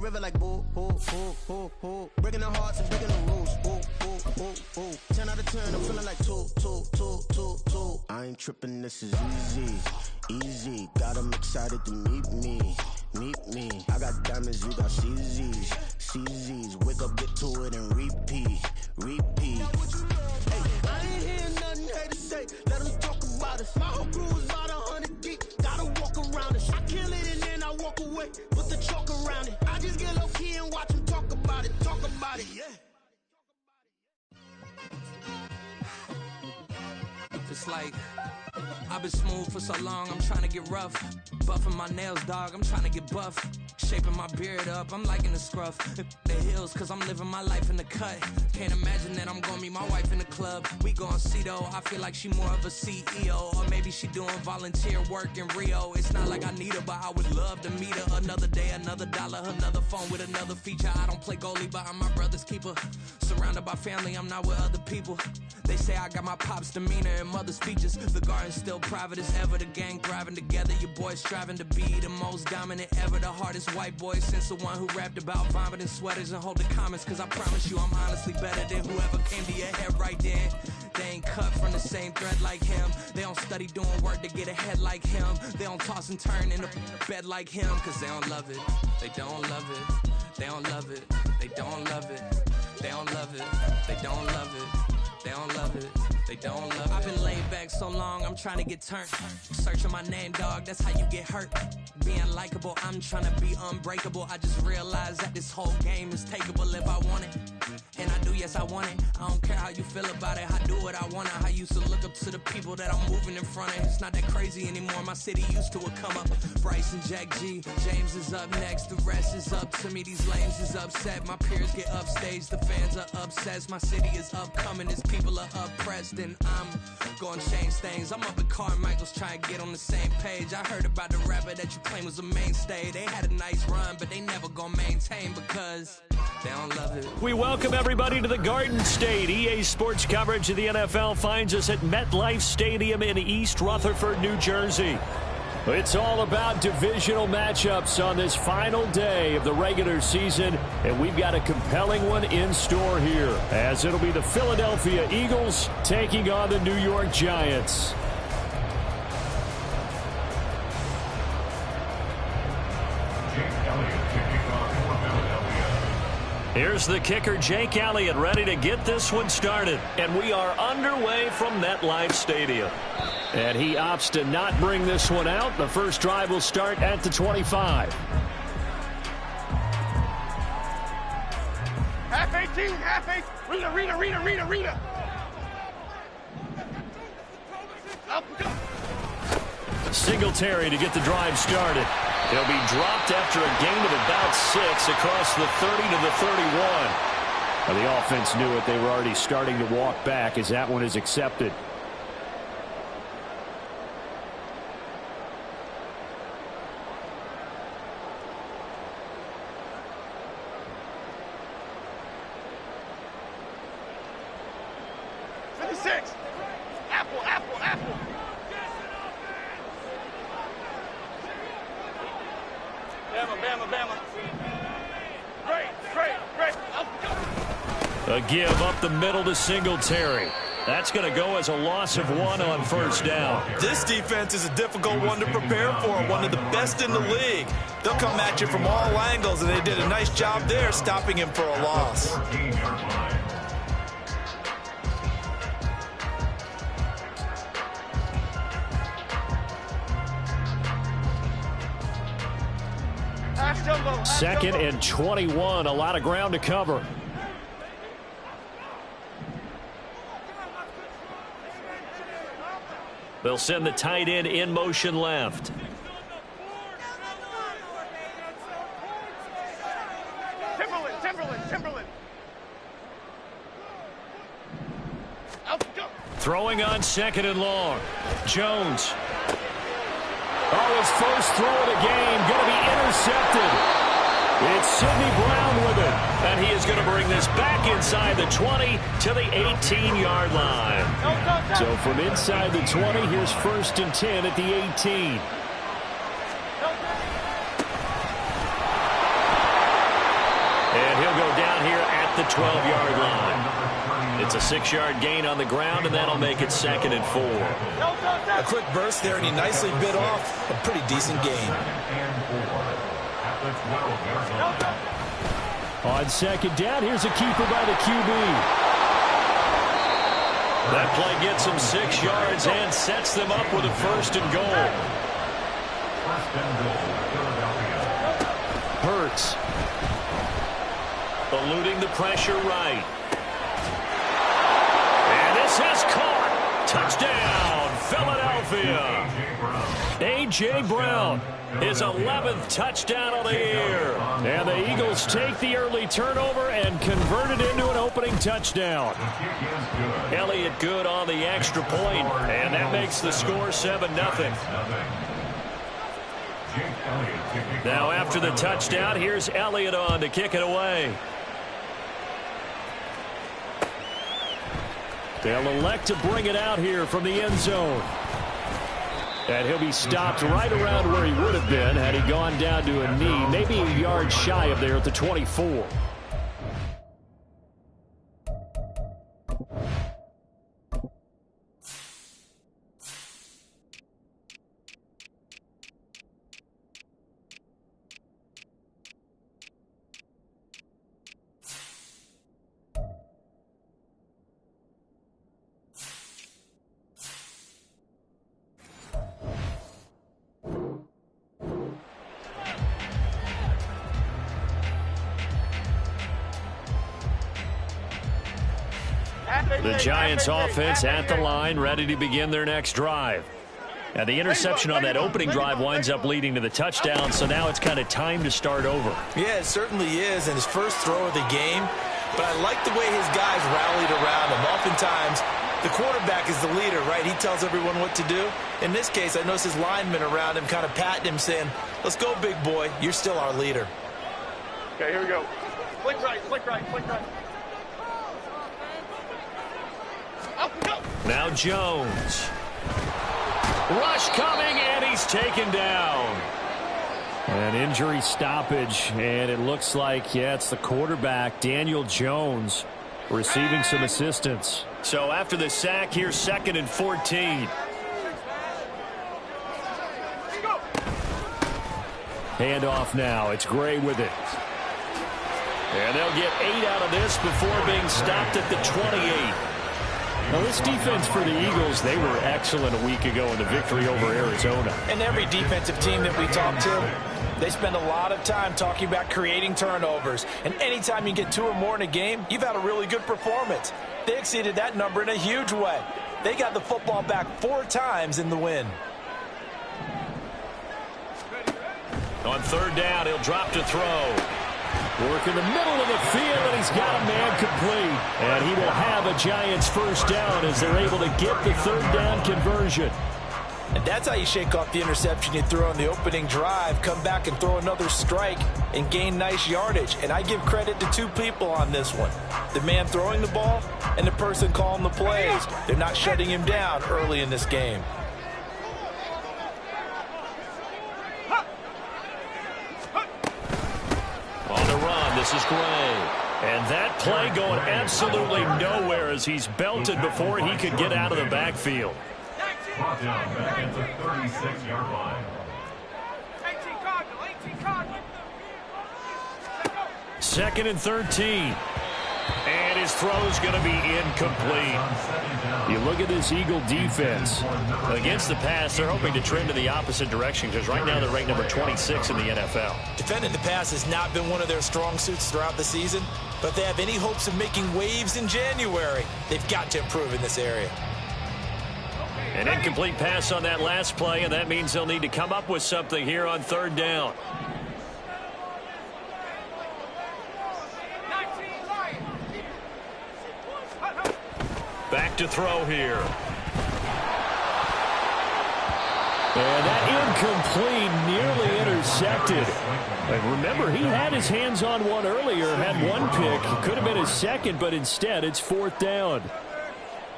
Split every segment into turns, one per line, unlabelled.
River like boo, boo, boo, boo, boo. Breaking the hearts and breaking the rules. Boo, boo, boo, boo. 10 out of 10, I'm feeling like 2, 2, 2, 2, 2. I ain't tripping, this is easy, easy. Got 'em excited to meet me, meet me. I got diamonds, you got CZs, CZs. Wake up, get to it and repeat, repeat. Hey, I ain't hearing nothing hate to say. Let 'em talk about us. My whole crew is about 100 deep. Gotta walk around it. I kill it and then I walk away. Put the chalk around it. I just get low key and watch them talk about it. Talk about it, yeah.
It's like I've been smooth for so long, I'm trying to get rough. Buffing my nails, dog, I'm trying to get buff. Shaping my beard up, I'm liking the scruff. The hills, cause I'm living my life in the cut. Can't imagine that I'm gonna meet my wife in the club. We gon' see though, I feel like she more of a CEO. Or maybe she doing volunteer work in Rio. It's not like I need her, but I would love to meet her. Another day, another dollar, another phone with another feature. I don't play goalie, but I'm my brother's keeper. Surrounded by family, I'm not with other people. They say I got my pop's demeanor and mother's features. The garden's still private as ever. The gang thriving together. Your boys striving to be the most dominant ever. The hardest white boy since the one who rapped about vomiting sweaters and hold the comments. Cause I promise you I'm honestly better than whoever came to your head right then. They ain't cut from the same thread like him. They don't study doing work to get ahead like him. They don't toss and turn in the bed like him. Cause they don't love it. They don't love it. They don't love it. They don't love it. They don't love it. They don't love it. They don't love it. They don't love it. I've been laid back so long, I'm trying to get turned. Searching my name, dog, that's how you get hurt. Being likable, I'm trying to be unbreakable. I just realized that this whole game is takeable if I want it. And I do, yes, I want it. I don't care how you feel about it. I do what I want. I used to look up to the people that I'm moving in front of. It's not that crazy anymore. My city used to a come up. Bryce and Jack G. James is up next. The rest is up to me. These lames is upset. My peers get upstage. The fans are obsessed. My city is upcoming. These people are oppressed. And I'm gonna change things. I'm up at Carmichael's trying to get on the same page. I heard about the rapper that you claim was a mainstay. They had a nice run, but they never gonna maintain because they don't love it.
We welcome everybody to the Garden State. EA Sports coverage of the NFL finds us at MetLife Stadium in East Rutherford, New Jersey. It's all about divisional matchups on this final day of the regular season, and we've got a compelling one in store here, as it'll be the Philadelphia Eagles taking on the New York Giants. Here's the kicker, Jake Elliott, ready to get this one started. And we are underway from MetLife Stadium. And he opts to not bring this one out. The first drive will start at the 25.
Half 18, half 8. Rita.
Singletary to get the drive started. He'll be dropped after a gain of about 6 across the 30 to the 31. Well, the offense knew it. They were already starting to walk back as that one is accepted. A give up the middle to Singletary. That's going to go as a loss of 1 on first down.
This defense is a difficult one to prepare for, one of the best in the league. They'll come at you from all angles, and they did a nice job there stopping him for a loss.
Second and 21, a lot of ground to cover. They'll send the tight end in motion left.
Timberland.
Throwing on second and long. Jones. Oh, his first throw of the game going to be intercepted. It's Sidney Brown with it. And he is going to bring this back inside the 20 to the 18-yard line. So from inside the 20, here's 1st and 10 at the 18. down here at the 12-yard line. It's a 6-yard gain on the ground, and that'll make it 2nd and 4.
A quick burst there, and he nicely bit off a pretty decent gain.
On 2nd down, here's a keeper by the QB. That play gets them 6 yards and sets them up with a 1st and goal. Hurts. Eluding the pressure right. And this has caught. Touchdown, Philadelphia. A.J. Brown, his 11th touchdown of the year. And the Eagles take the early turnover and convert it into an opening touchdown. Elliott good on the extra point, and that makes the score 7-0. Now after the touchdown, here's Elliott on to kick it away. They'll elect to bring it out here from the end zone. And he'll be stopped right around where he would have been had he gone down to a knee, maybe a yard shy of there at the 24. The Giants offense at the line, ready to begin their next drive. And the interception on that opening drive winds up leading to the touchdown, so now it's kind of time to start over.
Yeah, it certainly is, and his first throw of the game. But I like the way his guys rallied around him. Oftentimes, the quarterback is the leader, right? He tells everyone what to do. In this case, I noticed his linemen around him kind of patting him, saying, let's go, big boy. You're still our leader.
Okay, here we go. Flick right, flick right, flick right.
Now Jones. Rush coming, and he's taken down. An injury stoppage, and it looks like, yeah, it's the quarterback, Daniel Jones, receiving some assistance. So after the sack, here's 2nd and 14. Handoff now. It's Gray with it. And they'll get 8 out of this before being stopped at the 28. Now, this defense for the Eagles, they were excellent a week ago in the victory over Arizona.
And every defensive team that we talk to, they spend a lot of time talking about creating turnovers. And anytime you get 2 or more in a game, you've had a really good performance. They exceeded that number in a huge way. They got the football back 4 times in the win.
On 3rd down, he'll drop to throw. Work in the middle of the field, and he's got a man complete. And he will have a Giants 1st down as they're able to get the 3rd down conversion.
And that's how you shake off the interception you threw on the opening drive, come back and throw another strike and gain nice yardage. And I give credit to 2 people on this one. The man throwing the ball and the person calling the plays. They're not shutting him down early in this game.
On the run, this is Gray. And that play going absolutely nowhere as he's belted before he could get out of the backfield.
Brought down back at the 36-yard line.
2nd and 13. And his throw's going to be incomplete. You look at this Eagle defense. Against the pass, they're hoping to trend in the opposite direction because right now they're ranked number 26 in the NFL.
Defending the pass has not been one of their strong suits throughout the season, but if they have any hopes of making waves in January, they've got to improve in this area.
An incomplete pass on that last play, and that means they'll need to come up with something here on 3rd down. Back to throw here. And that incomplete, nearly intercepted. And remember, he had his hands on one earlier, had 1 pick. Could have been his 2nd, but instead it's 4th down.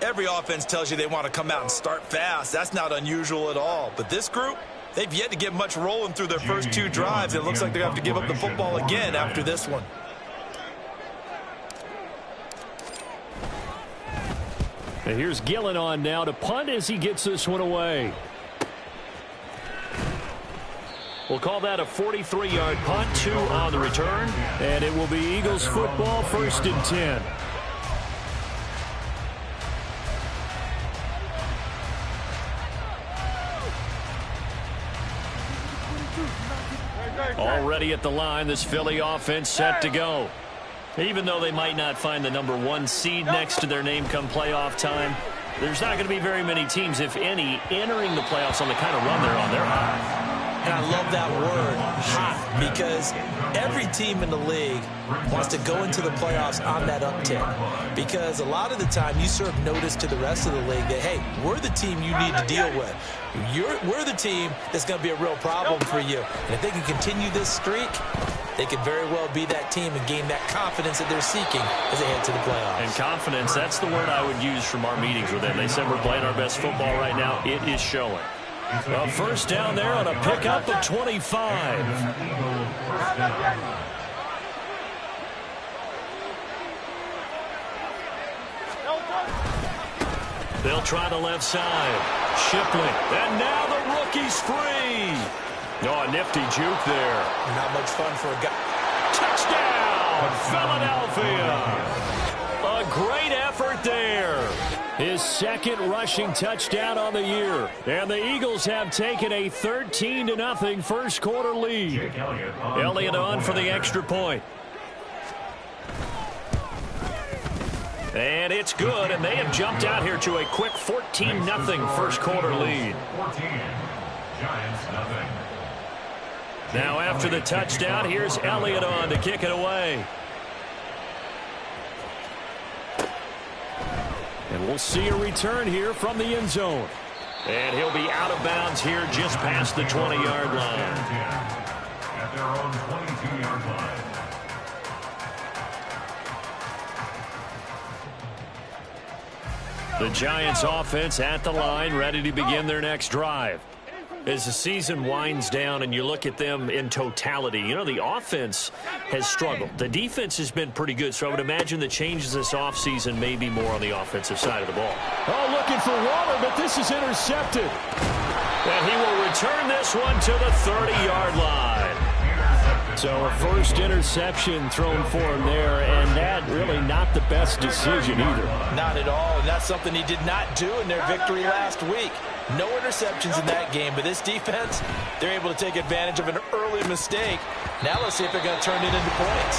Every offense tells you they want to come out and start fast. That's not unusual at all. But this group, they've yet to get much rolling through their first 2 drives. It looks like they're going to have to give up the football again after this one.
And here's Gillen on now to punt as he gets this one away. We'll call that a 43-yard punt, 2 on the return. And it will be Eagles football, 1st and 10. Already at the line, this Philly offense set to go. Even though they might not find the number 1 seed next to their name come playoff time, there's not going to be very many teams, if any, entering the playoffs on the kind of run they're on. They're hot.
And I love that word, hot, because every team in the league wants to go into the playoffs on that uptick. Because a lot of the time you serve notice to the rest of the league that, hey, we're the team you need to deal with. We're the team that's going to be a real problem for you. And if they can continue this streak, they could very well be that team and gain that confidence that they're seeking as they head to the playoffs. And
confidence, that's the word I would use from our meetings with them. They said we're playing our best football right now. It is showing. A first down there on a pickup of 25. They'll try the left side. Shipley. And now the rookie's free. Oh, a nifty juke there.
Not much fun for a guy.
Touchdown, Philadelphia. A great effort there. His 2nd rushing touchdown on the year. And the Eagles have taken a 13-0 first quarter lead. Elliott on for the extra point. And it's good, and they have jumped out here to a quick 14-0 first quarter lead.
14, Giants nothing.
Now after the touchdown, here's Elliott on to kick it away. And we'll see a return here from the end zone. And he'll be out of bounds here just past the 20-yard line.
At their own 22-yard line.
The Giants offense at the line, ready to begin their next drive. As the season winds down and you look at them in totality, you know, the offense has struggled. The defense has been pretty good, so I would imagine the changes this offseason may be more on the offensive side of the ball.
Oh, looking for Waller, but this is intercepted.
And he will return this one to the 30-yard line. So a first interception thrown for him there, and that really not the best decision either.
Not at all, and that's something he did not do in their victory last week. No interceptions in that game, but this defense, they're able to take advantage of an early mistake. Now let's see if they're going to turn it into points.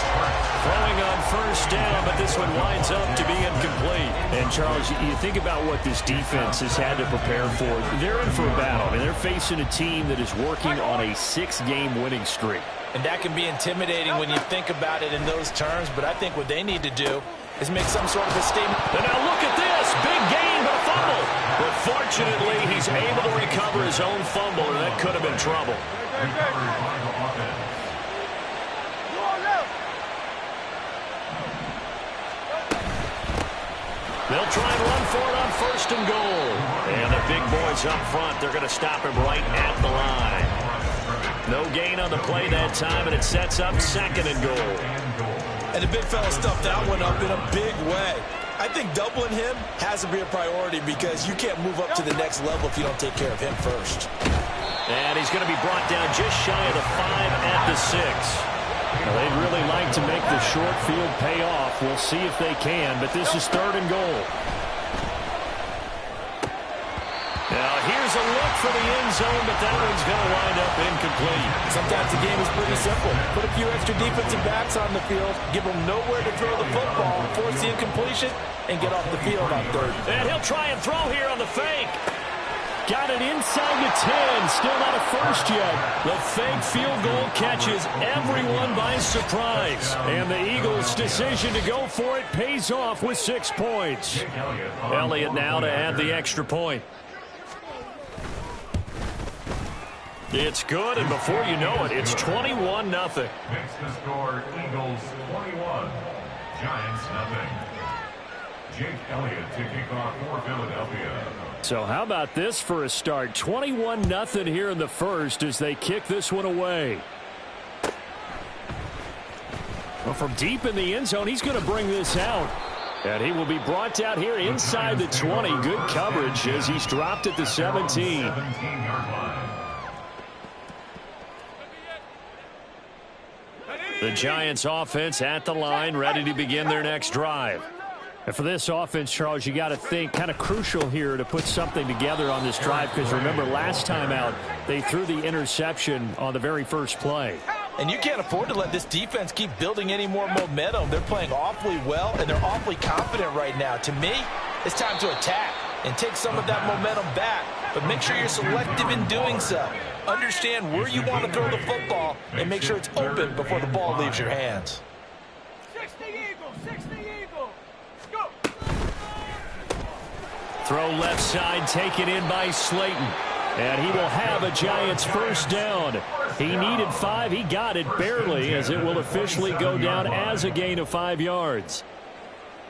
Throwing on first down, but this one winds up to be incomplete. And, Charles, you think about what this defense has had to prepare for. They're in for a battle. I mean, they're facing a team that is working on a 6-game winning streak.
And that can be intimidating when you think about it in those terms, but I think what they need to do is make some sort of a statement.
And now look at this. Big gain, but a fumble. But fortunately, he's able to recover his own fumble, and that could have been trouble. They'll try and run for it on first and goal. And the big boys up front, they're going to stop him right at the line. No gain on the play that time, and it sets up 2nd and goal.
And the big fella stuffed that one up in a big way. I think doubling him has to be a priority because you can't move up to the next level if you don't take care of him first.
And he's going to be brought down just shy of the 5 at the 6. Now, they'd really like to make the short field pay off. We'll see if they can, but this is 3rd and goal. Now, here's a look for the end zone, but that one's going to wind up incomplete.
Sometimes the game is pretty simple. Put a few extra defensive backs on the field, give them nowhere to throw the football, force the incompletion, and get off the field on 3rd.
And he'll try and throw here on the fake. Got it inside the 10. Still not a first yet. The fake field goal catches everyone by surprise. And the Eagles' decision to go for it pays off with 6 points. Elliott now to add the extra point. It's good, and before you know it, it's 21-0.
Makes the score Eagles 21, Giants nothing. Jake Elliott to kick off for Philadelphia.
So how about this for a start? 21-0 here in the first as they kick this one away. Well, from deep in the end zone, he's going to bring this out. And he will be brought down here inside the 20. Good coverage as he's dropped at the 17.
17-yard line.
The Giants offense at the line, ready to begin their next drive. And for this offense, Charles, you got to think kind of crucial here to put something together on this drive, because remember last time out they threw the interception on the very first play.
And you can't afford to let this defense keep building any more momentum. They're playing awfully well, and they're awfully confident right now. To me, it's time to attack and take some of that momentum back, but make sure you're selective in doing so. Understand where you want to throw the football and make sure it's open before the ball leaves your hands.
60 Eagles, 60 Eagles. Go.
Throw left side, taken in by Slayton. And he will have a Giants first down. He needed 5. He got it barely, as it will officially go down as a gain of 5 yards.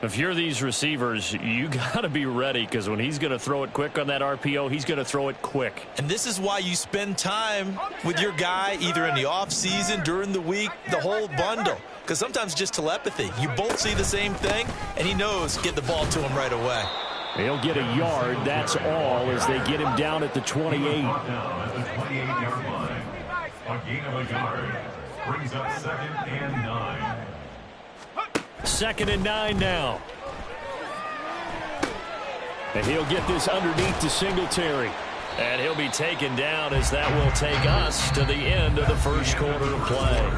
If you're these receivers, you got to be ready, because when he's going to throw it quick on that RPO, he's going to throw it quick.
And this is why you spend time with your guy either in the offseason, during the week, the whole bundle. Because sometimes just telepathy. You both see the same thing, and he knows get the ball to him right away.
He'll get a yard, that's all, as they get him down at the 28.
Down at the 28-yard line. A gain of a yard. Brings up 2nd and 9.
2nd and 9 now. And he'll get this underneath to Singletary. And he'll be taken down, as that will take us to the end of the first quarter of play.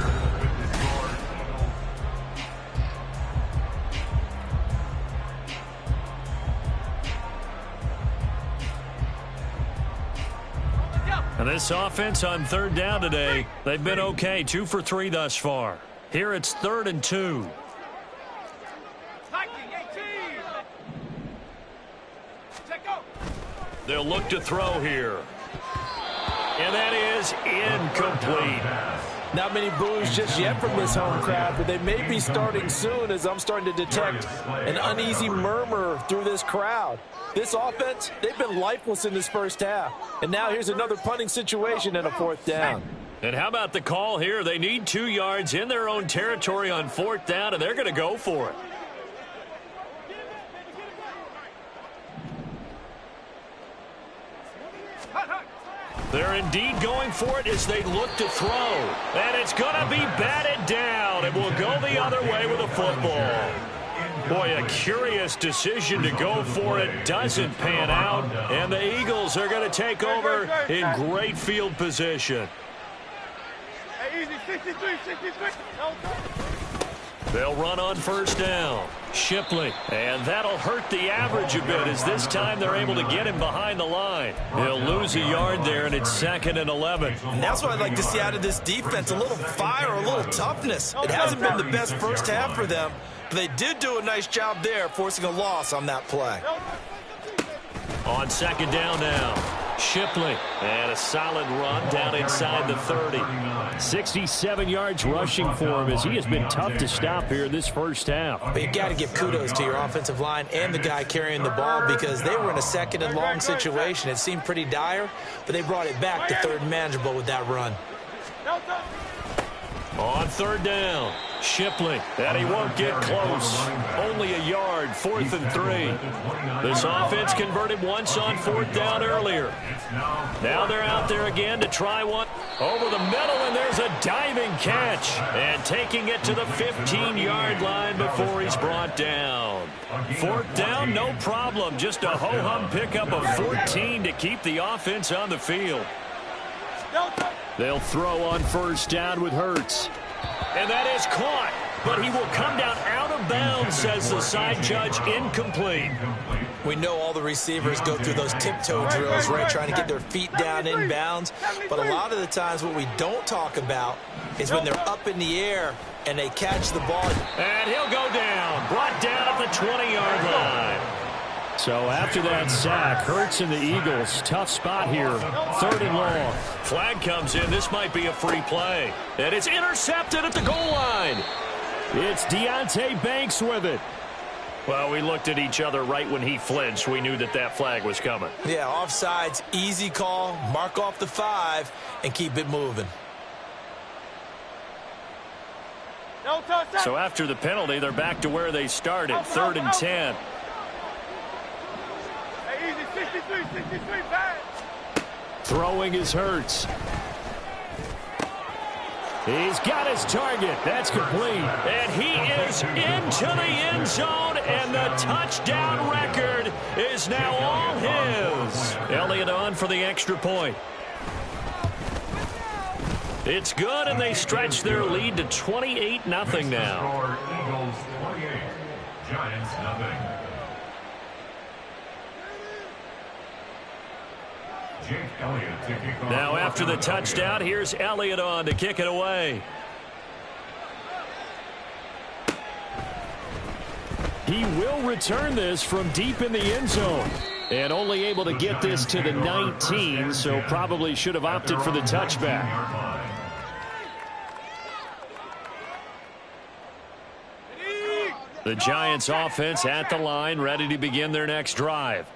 And this offense on 3rd down today, they've been okay. 2 for 3 thus far. Here it's 3rd and 2. They'll look to throw here. And that is incomplete.
Not many boos just yet from this home crowd, but they may be starting soon, as I'm starting to detect an uneasy murmur through this crowd. This offense, they've been lifeless in this first half. And now here's another punting situation and a 4th down.
And how about the call here? They need 2 yards in their own territory on 4th down, and they're going to go for it. They're indeed going for it as they look to throw. And it's going to be batted down. It will go the other way with a football. Boy, a curious decision to go for it. Doesn't pan out. And the Eagles are going to take over in great field position.
Hey, easy, 63, 63.
They'll run on 1st down. Shipley. And that'll hurt the average a bit, as this time they're able to get him behind the line. He'll lose a yard there, and it's 2nd and 11.
And that's what I'd like to see out of this defense, a little fire, a little toughness. It hasn't been the best first half for them, but they did do a nice job there, forcing a loss on that play.
On 2nd down now. Shipley, and a solid run down inside the 30. 67 yards rushing for him, as he has been tough to stop here this first half.
But you got to give kudos to your offensive line and the guy carrying the ball, because they were in a 2nd and long situation. It seemed pretty dire, but they brought it back to 3rd and manageable with that run.
On 3rd down, Shipley, and he won't get close. Only a yard, 4th and 3. This offense converted once on 4th down earlier. Now they're out there again to try one over the middle, and there's a diving catch. And taking it to the 15-yard line before he's brought down. 4th down, no problem. Just a ho-hum pickup of 14 to keep the offense on the field. They'll throw on 1st down with Hurts. And that is caught, but he will come down out of bounds, says the side judge. Incomplete.
We know all the receivers go through those tiptoe drills, right, trying to get their feet down in bounds. But a lot of the times what we don't talk about is when they're up in the air and they catch the ball.
And he'll go down, brought down at the 20-yard line. So after that sack, Hurts and the Eagles, tough spot here, 3rd and long. Flag comes in. This might be a free play. And it's intercepted at the goal line. It's Deonte Banks with it. Well, we looked at each other right when he flinched. We knew that that flag was coming.
Yeah, offsides, easy call, mark off the 5, and keep it moving.
So after the penalty, they're back to where they started, 3rd and 10.
Hey, easy, 63, pass.
Throwing is Hurts. He's got his target. That's complete. And he is into the end zone, and the touchdown record is now all his. Elliott on for the extra point. It's good, and they stretch their lead to 28-0 now.
Eagles 28, Giants nothing. Jake Elliott to kick off.
Now after the touchdown, here's Elliott on to kick it away. He will return this from deep in the end zone. And only able to get this to the 19, so probably should have opted for the touchback. The Giants offense at the line, ready to begin their next drive.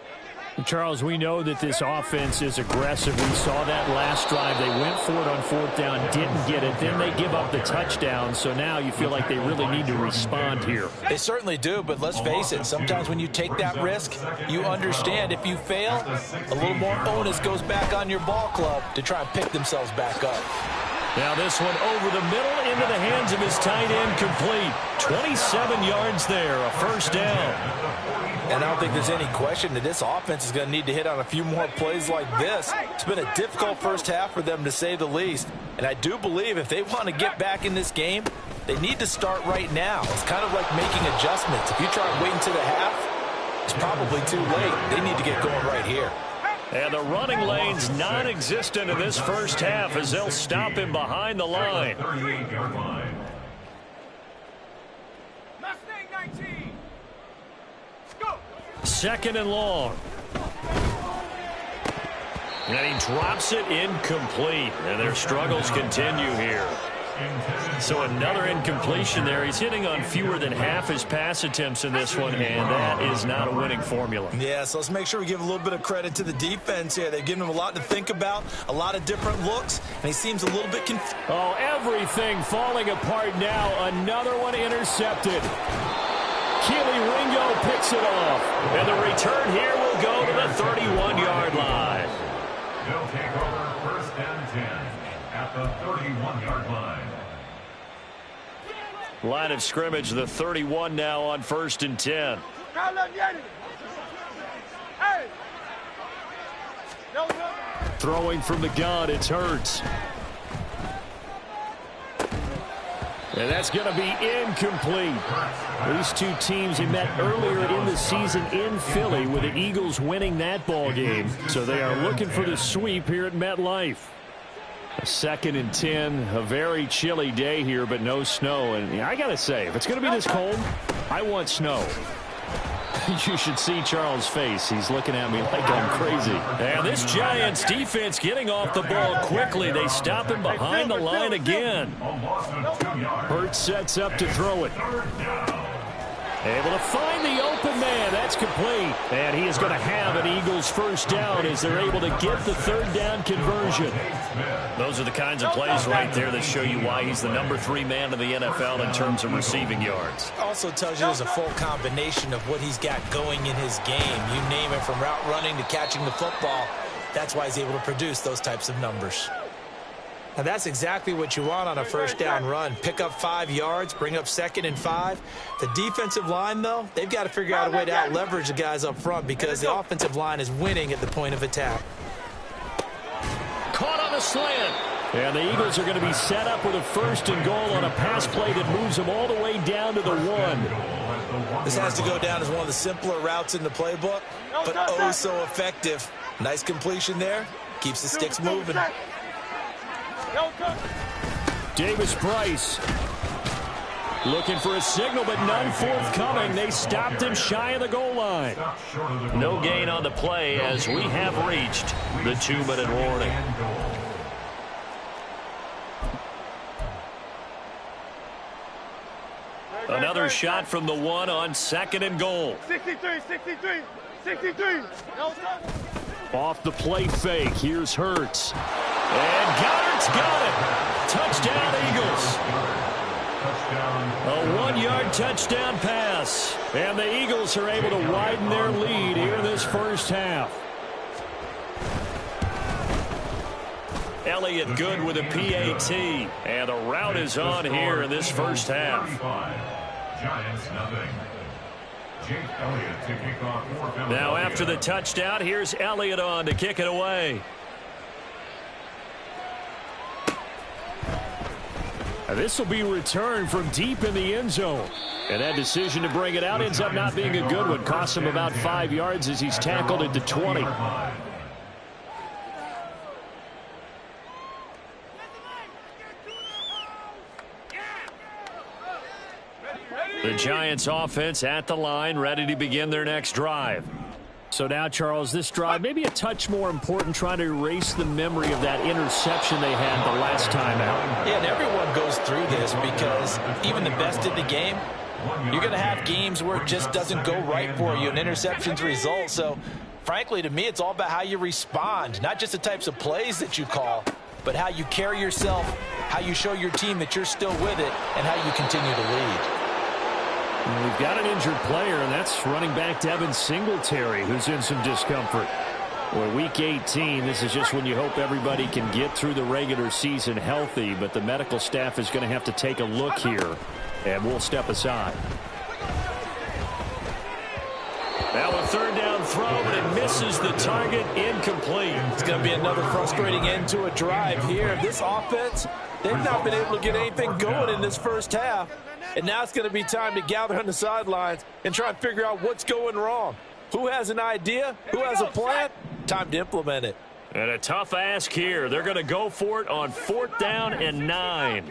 Charles, we know that this offense is aggressive. We saw that last drive. They went for it on 4th down, didn't get it. Then they give up the touchdown. So now you feel like they really need to respond here.
They certainly do, but let's face it. Sometimes when you take that risk, you understand if you fail, a little more onus goes back on your ball club to try and pick themselves back up.
Now this one over the middle into the hands of his tight end, complete. 27 yards there, a 1st down.
And I don't think there's any question that this offense is going to need to hit on a few more plays like this. It's been a difficult first half for them, to say the least. And I do believe if they want to get back in this game, they need to start right now. It's kind of like making adjustments. If you try and wait until the half, it's probably too late. They need to get going right here.
And the running lane's non-existent in this first half as they'll stop him behind the line.
38-yard line.
Mustang 19. Go.
2nd and long. And he drops it incomplete. And their struggles continue here. So another incompletion there. He's hitting on fewer than half his pass attempts in this one, and that is not a winning formula.
Yeah, so let's make sure we give a little bit of credit to the defense here. They've given him a lot to think about, a lot of different looks, and he seems a little bit confused.
Oh, everything falling apart now. Another one intercepted. Keely Ringo picks it off, and the return here will go to the 31-yard line.
They'll take over 1st and 10 at the 31-yard line.
Line of scrimmage, the 31 now on 1st and 10. Throwing from the gun, it's Hurts. And that's going to be incomplete. These two teams they met earlier in the season in Philly with the Eagles winning that ball game. So they are looking for the sweep here at MetLife. 2nd and 10, a very chilly day here, but no snow. And I got to say, if it's going to be this cold, I want snow. You should see Charles' face. He's looking at me like I'm crazy. And this Giants defense getting off the ball quickly. They stop him behind the line again. Hurts sets up to throw it. Able to find the open man. That's complete. And he is going to have an Eagles 1st down as they're able to get the 3rd down conversion. Those are the kinds of plays right there that show you why he's the number 3 man in the NFL in terms of receiving yards.
Also tells you there's a full combination of what he's got going in his game. You name it, from route running to catching the football. That's why he's able to produce those types of numbers. And that's exactly what you want on a 1st down run. Pick up 5 yards, bring up 2nd and 5. The defensive line, though, they've got to figure out a way to out-leverage the guys up front because the offensive line is winning at the point of attack.
Caught on a slant. And the Eagles are going to be set up with a 1st and goal on a pass play that moves them all the way down to the 1.
This has to go down as one of the simpler routes in the playbook, but oh so effective. Nice completion there. Keeps the sticks moving.
Davis Price looking for a signal, but none forthcoming. They stopped him shy of the goal line. No gain on the play as we have reached the 2-minute warning. Another shot from the 1 on 2nd and goal.
63.
Off the play fake, here's Hurts. And Goddard's got it. Touchdown, Eagles. A 1-yard touchdown pass. And the Eagles are able to widen their lead here in this first half. Elliott good with a PAT. And the route is on here in this first half.
Giants nothing. Jake Elliott to kick off for Philadelphia.
Now after the touchdown, here's Elliott on to kick it away. This will be returned from deep in the end zone. And that decision to bring it out ends up not being a good one. Costs him about 5 yards as he's tackled at the 20. The Giants offense at the line, ready to begin their next drive. So now, Charles, this drive maybe a touch more important, trying to erase the memory of that interception they had the last time out.
Yeah, and everyone goes through this because even the best in the game, you're going to have games where it just doesn't go right for you, and interceptions result. So, frankly, to me, it's all about how you respond, not just the types of plays that you call, but how you carry yourself, how you show your team that you're still with it, and how you continue to lead.
We've got an injured player, and that's running back Devin Singletary, who's in some discomfort. Well, week 18, this is just when you hope everybody can get through the regular season healthy, but the medical staff is going to have to take a look here, and we'll step aside. Now a third down throw, but it misses the target, incomplete.
It's going to be another frustrating end to a drive here. This offense, they've not been able to get anything going in this first half. And now it's going to be time to gather on the sidelines and try and figure out what's going wrong. Who has an idea? Who has a plan? Time to implement it.
And a tough ask here. They're going to go for it on 4th down and 9.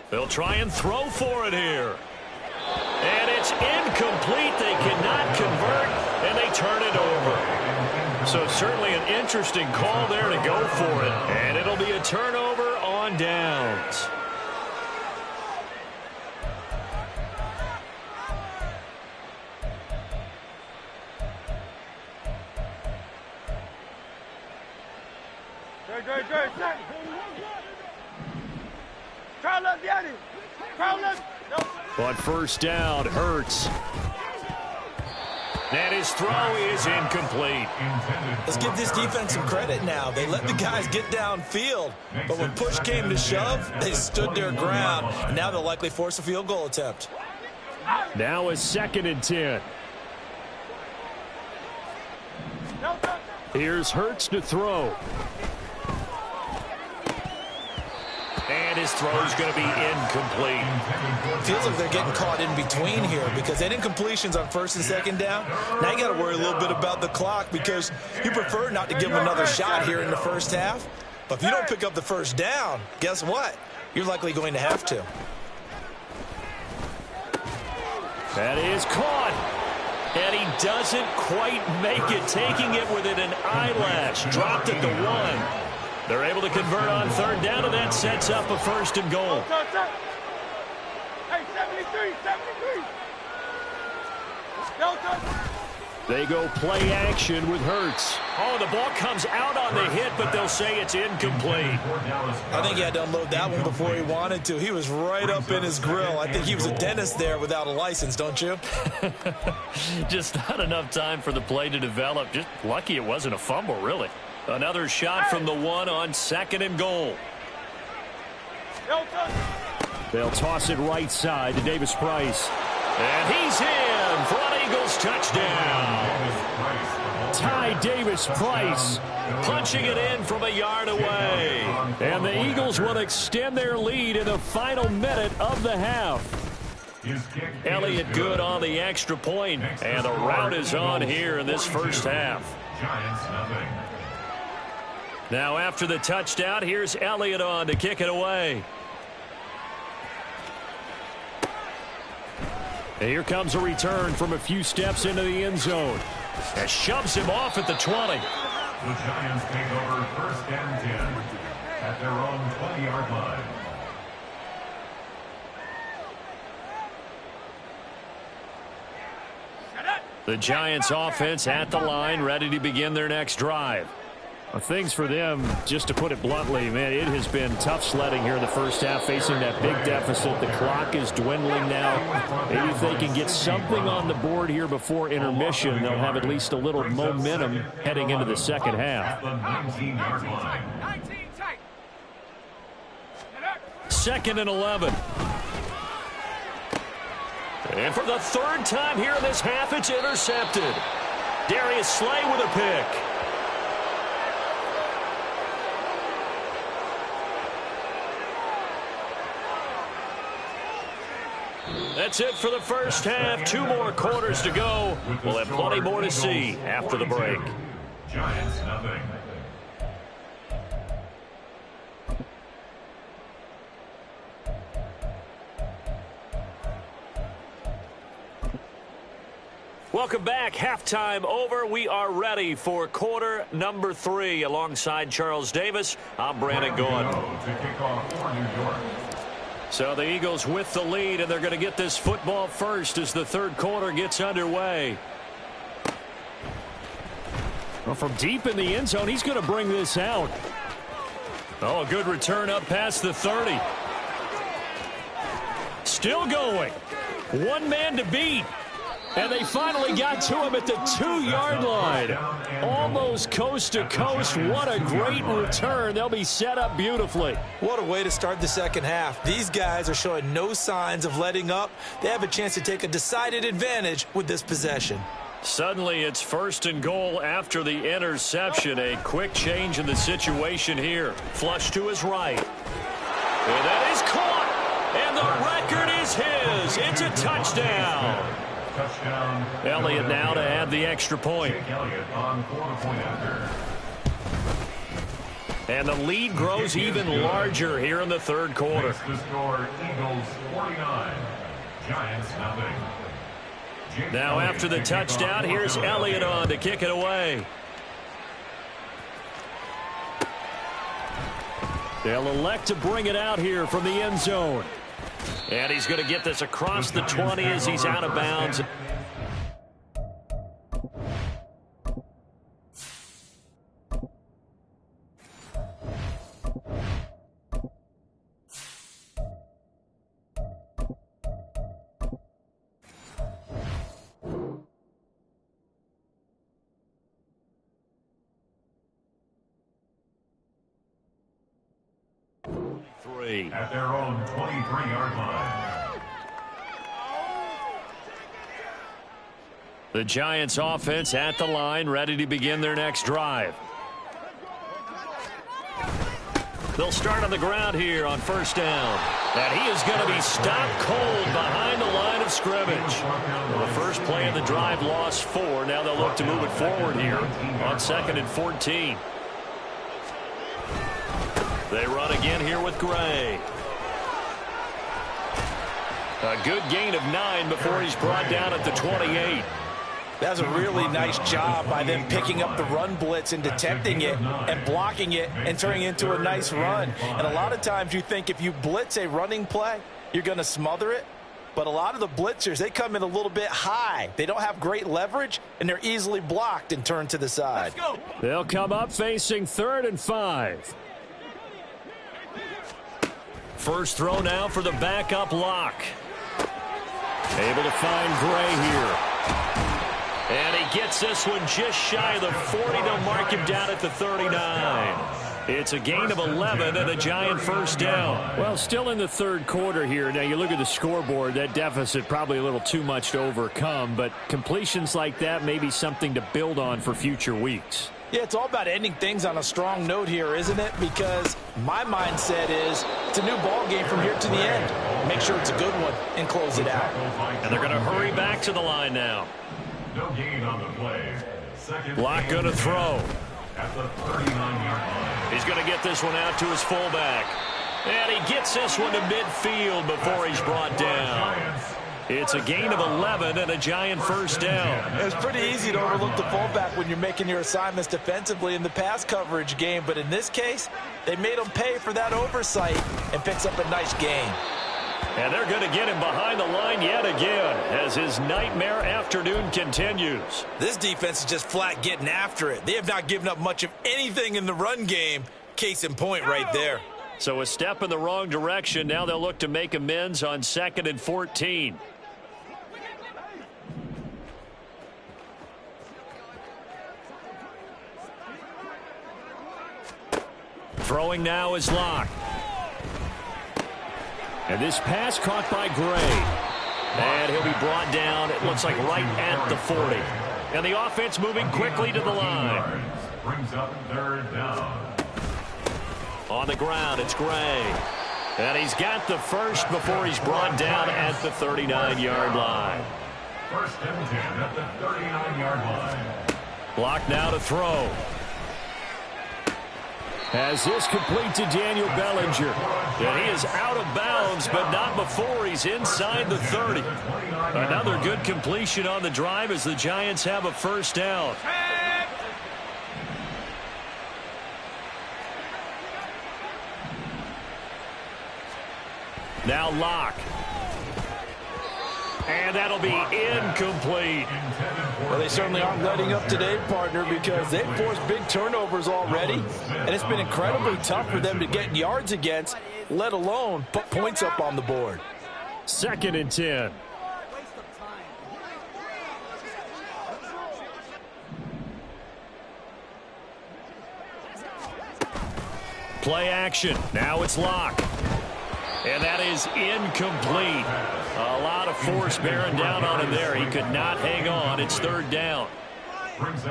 They'll try and throw for it here. And it's incomplete. They cannot convert, and they turn it over. So certainly an interesting call there to go for it. And it'll be a turnover on downs. On first down, Hurts. And his throw is incomplete.
Let's give this defense some credit now. They let the guys get downfield, but when push came to shove, they stood their ground. And now they'll likely force a field goal attempt.
Now a 2nd and 10. Here's Hurts to throw. And his throw is going to be incomplete.
Feels like they're getting caught in between here because they didn't incompletions on 1st and 2nd down. Now you got to worry a little bit about the clock because you prefer not to give them another shot here in the first half. But if you don't pick up the first down, guess what? You're likely going to have to.
That is caught. And he doesn't quite make it, taking it within an eyelash. Dropped at the 1. They're able to convert on 3rd down, and that sets up a 1st and goal.
Hey, 73, 73.
They go play action with Hurts. Oh, the ball comes out on the hit, but they'll say it's incomplete.
I think he had to unload that one before he wanted to. He was right up in his grill. I think he was a dentist there without a license, don't you?
Just not enough time for the play to develop. Just lucky it wasn't a fumble, really. Another shot from the 1 on 2nd and goal. They'll toss it right side to Davis Price. And he's in for an Eagles touchdown. Ty Davis Price punching it in from a yard away. And the Eagles will extend their lead in the final minute of the half. Elliott good on the extra point, and the route is on here in this first half.
Giants nothing.
Now after the touchdown, here's Elliott on to kick it away. And here comes a return from a few steps into the end zone. And shoves him off at the 20.
The Giants take over 1st and 10 at their own 20-yard line.
The Giants offense at the line, ready to begin their next drive.
Things for them, just to put it bluntly, man, it has been tough sledding here in the first half, facing that big deficit. The clock is dwindling now. Maybe if they can get something on the board here before intermission, they'll have at least a little momentum heading into the second half. 2nd and 11. And for the third time here in this half, it's intercepted. Darius Slay with a pick. That's it for the first half. 2 more quarters to go. We'll have plenty more to see after the break.
Giants nothing.
Welcome back. Halftime over. We are ready for quarter number 3. Alongside Charles Davis, I'm Brandon Gaud. So the Eagles with the lead, and they're going to get this football first as the third quarter gets underway. Well, from deep in the end zone, he's going to bring this out. Oh, a good return up past the 30. Still going. One man to beat. And they finally got to him at the 2-yard line. Almost coast to coast. What a great return. They'll be set up beautifully.
What a way to start the second half. These guys are showing no signs of letting up. They have a chance to take a decided advantage with this possession.
Suddenly it's 1st and goal after the interception. A quick change in the situation here. Flush to his right. And that is caught. And the record is his. It's a touchdown. Elliott now to add the extra point. And the lead grows even larger here in the third quarter.
Eagles 49, Giants nothing.
Now after the touchdown, here's Elliott on to kick it away. They'll elect to bring it out here from the end zone. And he's going to get this across the 20 as he's out of bounds.
At their own 23-yard line.
The Giants offense at the line, ready to begin their next drive. They'll start on the ground here on 1st down. And he is going to be stopped cold behind the line of scrimmage. Well, the first play of the drive lost 4. Now they'll look to move it forward here on 2nd and 14. They run again here with Gray. A good gain of 9 before he's brought down at the 28.
That's a really nice job by them picking up the run blitz and detecting it and blocking it and turning it into a nice run. And a lot of times you think if you blitz a running play, you're going to smother it. But a lot of the blitzers, they come in a little bit high. They don't have great leverage, and they're easily blocked and turned to the side.
They'll come up facing 3rd and 5. First throw now for the backup lock. Able to find Gray here. And he gets this one just shy of the 40. They'll mark him down at the 39. It's a gain of 11 and a Giant first down.
Well, still in the third quarter here. Now, you look at the scoreboard, that deficit probably a little too much to overcome, but completions like that may be something to build on for future weeks.
Yeah, it's all about ending things on a strong note here, isn't it? Because my mindset is it's a new ball game from here to the end. Make sure it's a good one and close it out.
And they're going to hurry back to the line now.
No gain on the play.
Lock going to throw.
At the 39-yard line.
He's going to get this one out to his fullback. And he gets this one to midfield before he's brought down. It's a gain of 11 and a Giant first down.
It's pretty easy to overlook the fullback when you're making your assignments defensively in the pass coverage game. But in this case, they made him pay for that oversight and picks up a nice gain.
And they're going to get him behind the line yet again as his nightmare afternoon continues.
This defense is just flat getting after it. They have not given up much of anything in the run game. Case in point right there.
So a step in the wrong direction. Now they'll look to make amends on 2nd and 14. Throwing now is Locke. And this pass caught by Gray. And he'll be brought down, it looks like right at the 40. And the offense moving quickly to the line.
Brings up 3rd down.
On the ground, it's Gray. And he's got the first before he's brought down at the 39-yard line.
1st and 10 at the 39-yard line.
Block now to throw. As this complete to Daniel Bellinger. And he is out of bounds, but not before he's inside the 30. Another good completion on the drive as the Giants have a first down. Now Locke. And that'll be incomplete.
Well, they certainly aren't letting up today, partner, because they've forced big turnovers already, and it's been incredibly tough for them to get yards against, let alone put points up on the board.
2nd and 10. Play action. Now it's Locke. And that is incomplete. A lot of force bearing down on him there. He could not hang on. It's 3rd down.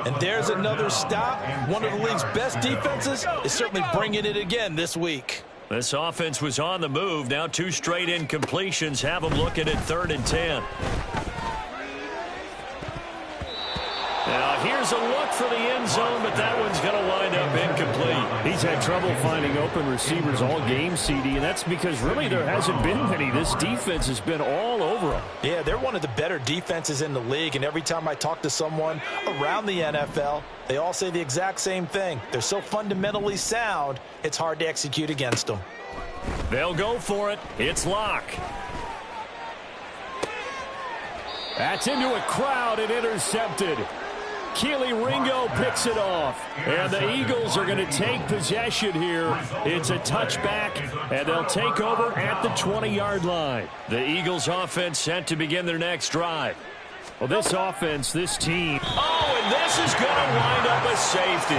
And there's another stop. One of the league's best defenses is certainly bringing it again this week.
This offense was on the move. Now 2 straight incompletions have them looking at 3rd and 10. Now here's a look for the end zone, but that one's going to wind up incomplete.
He's had trouble finding open receivers all game, CD, and that's because really there hasn't been many. This defense has been all over them.
Yeah, they're one of the better defenses in the league, and every time I talk to someone around the NFL, they all say the exact same thing. They're so fundamentally sound, it's hard to execute against them.
They'll go for it. It's Locke. That's into a crowd and intercepted. Keely Ringo picks it off. And the Eagles are going to take possession here. It's a touchback, and they'll take over at the 20-yard line. The Eagles offense set to begin their next drive.
Well, this offense, this team.
Oh, and this is going to wind up a safety.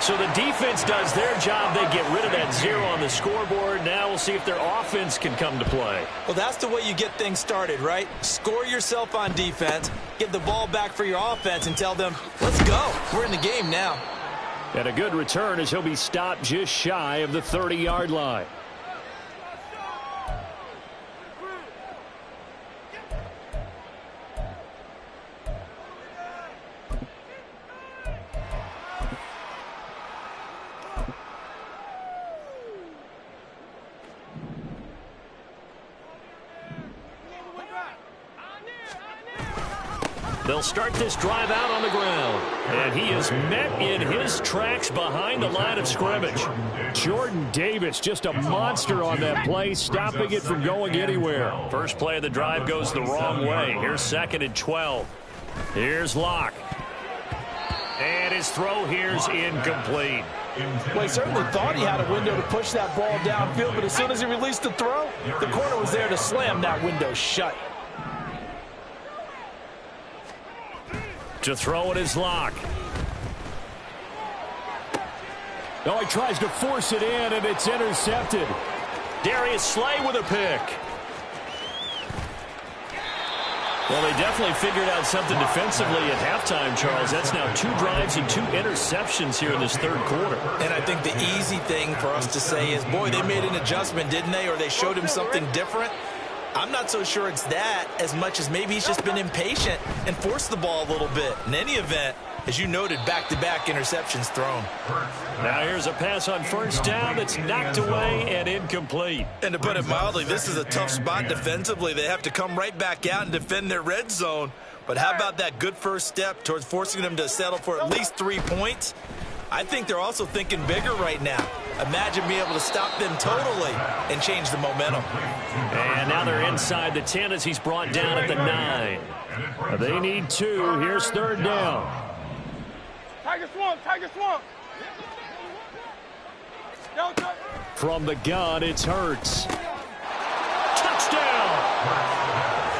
So the defense does their job. They get rid of that 0 on the scoreboard. Now we'll see if their offense can come to play.
Well, that's the way you get things started, right? Score yourself on defense, get the ball back for your offense, and tell them, let's go. We're in the game now.
And a good return as he'll be stopped just shy of the 30-yard line. They'll start this drive out on the ground. And he is met in his tracks behind the line of scrimmage.
Jordan Davis, just a monster on that play, stopping it from going anywhere.
First play of the drive goes the wrong way. Here's 2nd and 12. Here's Locke. And his throw here's incomplete.
Well, he certainly thought he had a window to push that ball downfield, but as soon as he released the throw, the corner was there to slam that window shut.
To throw it is Locke.
Oh, he tries to force it in, and it's intercepted.
Darius Slay with a pick. Well, they definitely figured out something defensively at halftime, Charles. That's now 2 drives and 2 interceptions here in this 3rd quarter.
And I think the easy thing for us to say is, boy, they made an adjustment, didn't they? Or they showed him something different. I'm not so sure it's that as much as maybe he's just been impatient and forced the ball a little bit. In any event, as you noted, back-to-back interceptions thrown.
Now here's a pass on first down that's knocked away and incomplete.
And to put it mildly, this is a tough spot defensively. They have to come right back out and defend their red zone. But how about that good first step towards forcing them to settle for at least 3 points? I think they're also thinking bigger right now. Imagine being able to stop them totally and change the momentum.
And now they're inside the 10 as he's brought down at the 9. They need 2. Here's 3rd down.
Tiger swamp, Tiger swamp.
From the gun, it's Hurts. Touchdown!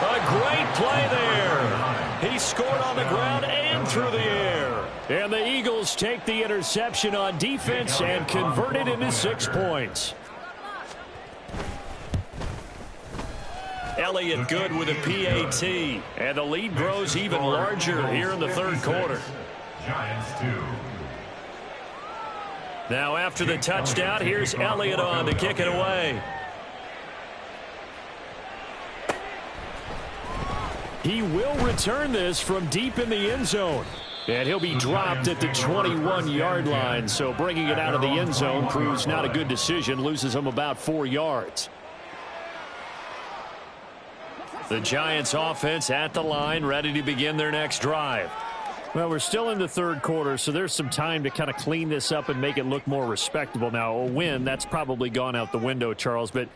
A great play there. He scored on the ground and through the air. And the Eagles take the interception on defense and convert it into 6 points. Elliott good with a PAT. And the lead grows even larger here in the 3rd quarter.
Giants 2.
Now after the touchdown, here's Elliott on to kick it away. He will return this from deep in the end zone. And he'll be dropped at the 21-yard line. So bringing it out of the end zone proves not a good decision. Loses him about 4 yards. The Giants offense at the line, ready to begin their next drive. Well, we're still in the 3rd quarter, so there's some time to kind of clean this up and make it look more respectable. Now, a win, that's probably gone out the window, Charles, but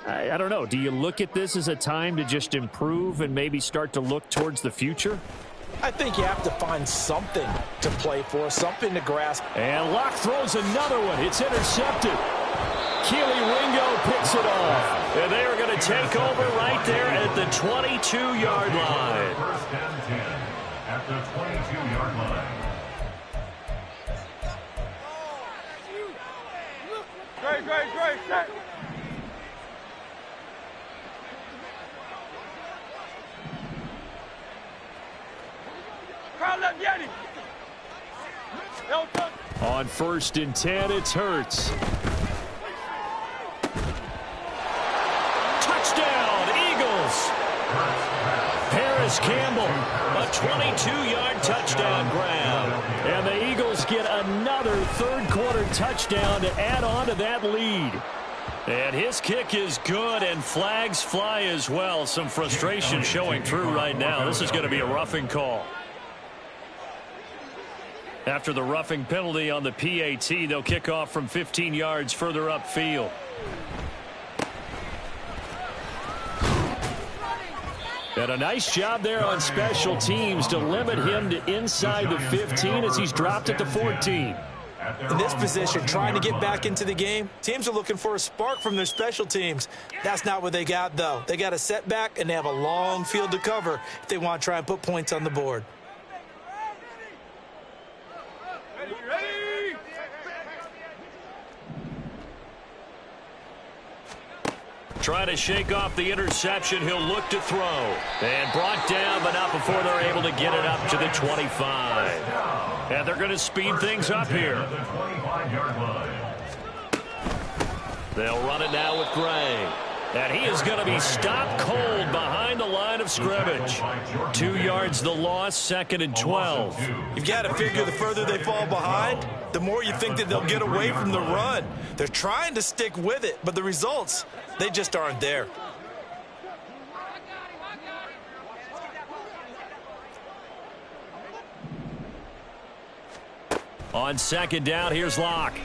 I don't know. Do you look at this as a time to just improve and maybe start to look towards the future?
I think you have to find something to play for, something to grasp.
And Locke throws another one. It's intercepted. Keely Ringo picks it off. And they are going to take over right there at the 22-yard line.
First and 10 at the 22-yard line.
Great, set. Crowd left Yeti.
On 1st and 10, it's Hurts. Touchdown, Eagles. Harris Campbell, a 22-yard touchdown grab. And the Eagles get another 3rd quarter touchdown to add on to that lead. And his kick is good, and flags fly as well. Some frustration showing through right now. This is going to be a roughing call. After the roughing penalty on the PAT, they'll kick off from 15 yards further upfield. And a nice job there on special teams to limit him to inside the 15 as he's dropped at the 14.
In this position, trying to get back into the game, teams are looking for a spark from their special teams. That's not what they got, though. They got a setback, and they have a long field to cover if they want to try and put points on the board.
Trying to shake off the interception. He'll look to throw. And brought down, but not before they're able to get it up to the 25. And they're going to speed things up here. They'll run it now with Gray. And he is going to be stopped cold behind the line of scrimmage. 2 yards the loss, 2nd and 12.
You've got to figure the further they fall behind, the more you think that they'll get away from the run. They're trying to stick with it, but the results, they just aren't there.
On 2nd down, here's Locke.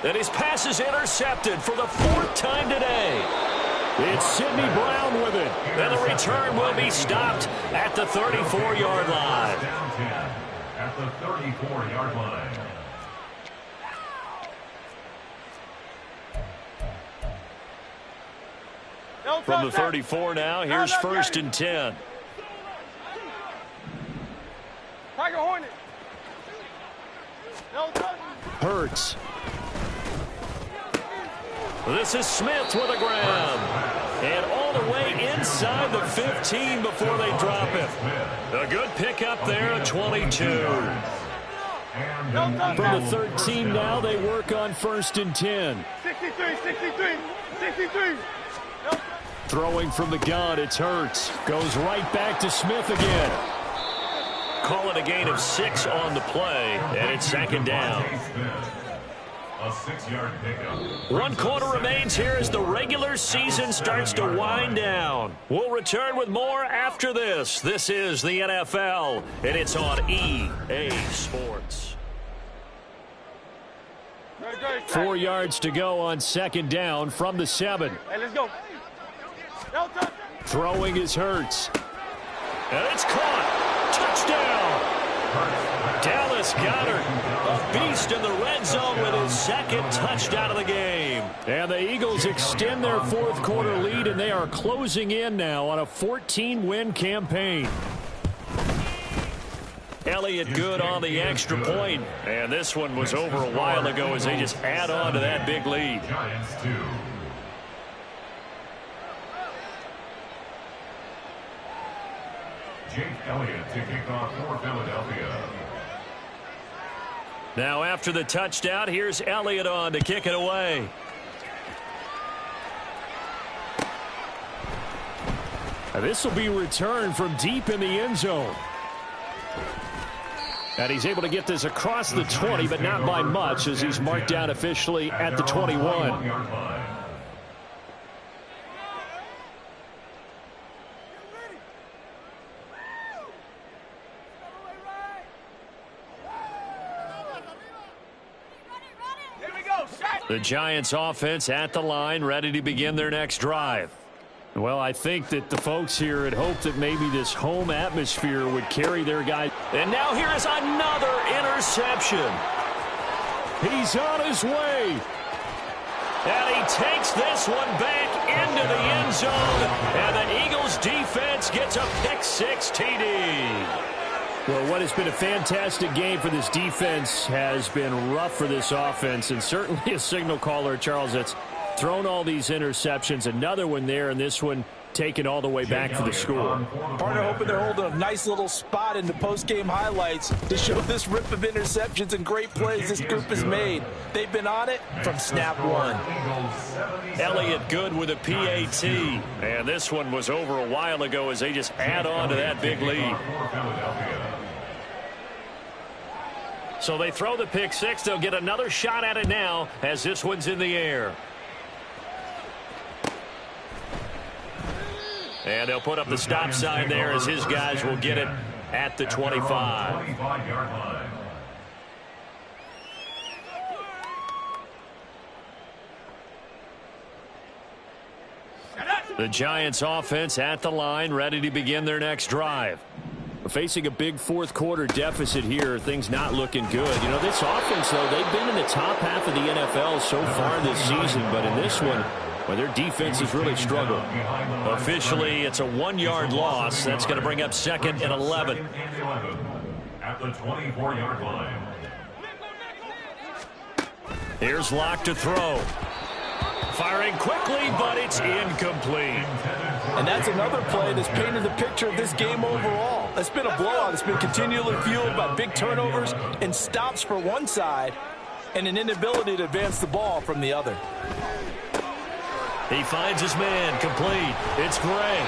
And his pass is intercepted for the 4th time today. It's Sidney Brown with it. And the return will be stopped at the 34-yard line.
Down 10 at the 34-yard line.
From the 34 now, here's 1st and 10.
Tiger Hornet.
Hurts. This is Smith with a grab. And all the way inside the 15 before they drop it. A good pickup there at 22. From the 13 now, they work on 1st and 10.
63.
Throwing from the gun, it's Hurts. Goes right back to Smith again. Call it a gain of 6 on the play, and it's 2nd down.
A 6-yard pickup.
1 quarter remains here as the regular season starts to wind down. We'll return with more after this. This is the NFL, and it's on EA Sports. 4 yards to go on second down from the 7.
Hey, let's go.
Throwing is Hurts. And it's caught. Touchdown. Dallas Goedert, a beast in the red zone with his second touchdown of the game. And the Eagles extend their fourth quarter lead, and they are closing in now on a 14-win campaign. Elliott good on the extra point. And this one was over a while ago as they just add on to that big lead.
Giants 2. Jake Elliott to kick off for Philadelphia.
Now after the touchdown, here's Elliott on to kick it away. Now this will be returned from deep in the end zone. And he's able to get this across the 20, but not by much as he's marked down officially at the 21. The Giants offense at the line, ready to begin their next drive. Well, I think that the folks here had hoped that maybe this home atmosphere would carry their guys. And now here is another interception. He's on his way. And he takes this one back into the end zone. And the Eagles defense gets a pick-6 TD. Well, what has been a fantastic game for this defense has been rough for this offense, and certainly a signal caller, Charles, that's thrown all these interceptions. Another one there, and this one taken all the way back for the score.
Partner hoping they're holding a nice little spot in the post-game highlights to show this rip of interceptions and great plays this group has made. They've been on it from snap one.
Elliott good with a PAT, and this one was over a while ago as they just add on to that big lead. So they throw the pick-6. They'll get another shot at it now as this one's in the air. And they'll put up the stop sign there as his guys will get it at the 25. The Giants offense at the line, ready to begin their next drive. Facing a big fourth quarter deficit here, things not looking good. You know, this offense, though, they've been in the top half of the NFL so far this season, but in this one, well, their defense has really struggled. Officially, it's a 1-yard loss. That's going to bring up 2nd and 11.
At the 24-yard line.
Here's Locke to throw. Firing quickly, but it's incomplete.
And that's another play that's painted the picture of this game overall. It's been a blowout. It's been continually fueled by big turnovers and stops for one side and an inability to advance the ball from the other.
He finds his man, complete. It's Gray.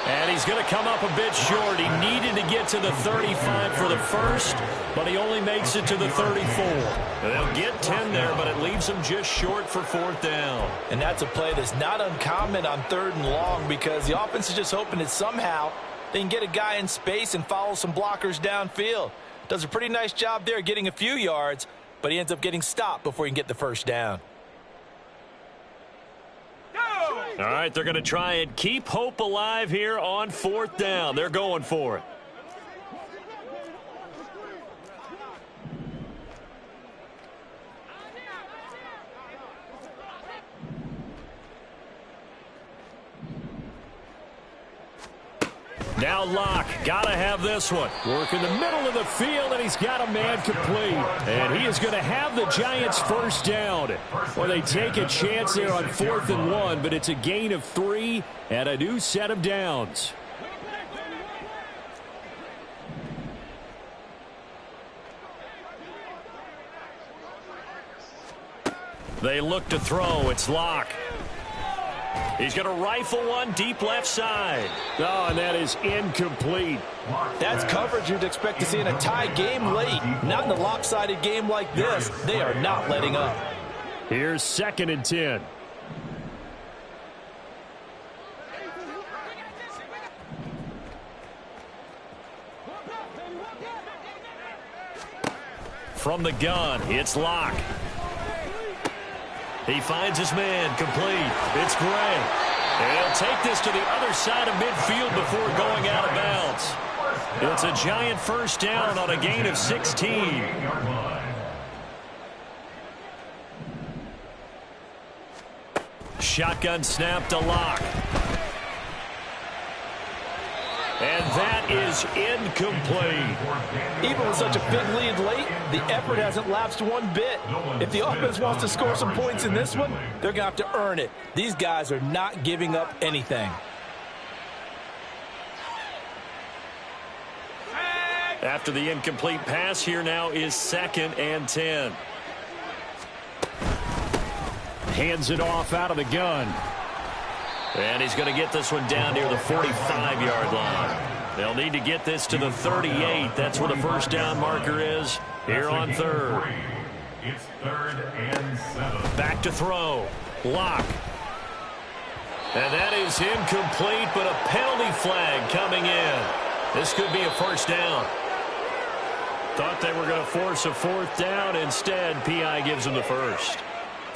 And he's going to come up a bit short. He needed to get to the 35 for the first, but he only makes it to the 34. They'll get 10 there, but it leaves him just short for 4th down.
And that's a play that's not uncommon on 3rd and long because the offense is just hoping that somehow they can get a guy in space and follow some blockers downfield. Does a pretty nice job there getting a few yards, but he ends up getting stopped before he can get the first down.
All right, they're going to try and keep hope alive here on 4th down. They're going for it. Now Locke, got to have this one. Work in the middle of the field, and he's got a man complete. And he is going to have the Giants first down. Well, they take a chance there on 4th and 1, but it's a gain of 3 and a new set of downs. They look to throw. It's Locke. He's going to rifle one deep left side. Oh, and that is incomplete.
That's coverage you'd expect to see in a tie game late. Not in a lopsided game like this. They are not letting up.
Here's 2nd and 10. From the gun, it's Locke. He finds his man, complete. It's Gray. And he'll take this to the other side of midfield before going out of bounds. It's a giant first down on a gain of 16. Shotgun snap to Locke. And that is incomplete.
Even with such a big lead late, the effort hasn't lapsed one bit. If the offense wants to score some points in this one, they're going to have to earn it. These guys are not giving up anything.
After the incomplete pass, here now is 2nd and 10.
Hands it off out of the gun.
And he's going to get this one down near the 45-yard line. They'll need to get this to the 38. That's where the first down marker is here on 3rd.
It's 3rd and 7.
Back to throw. Locke. And that is incomplete, but a penalty flag coming in. This could be a first down. Thought they were going to force a 4th down. Instead, P.I. gives them the first.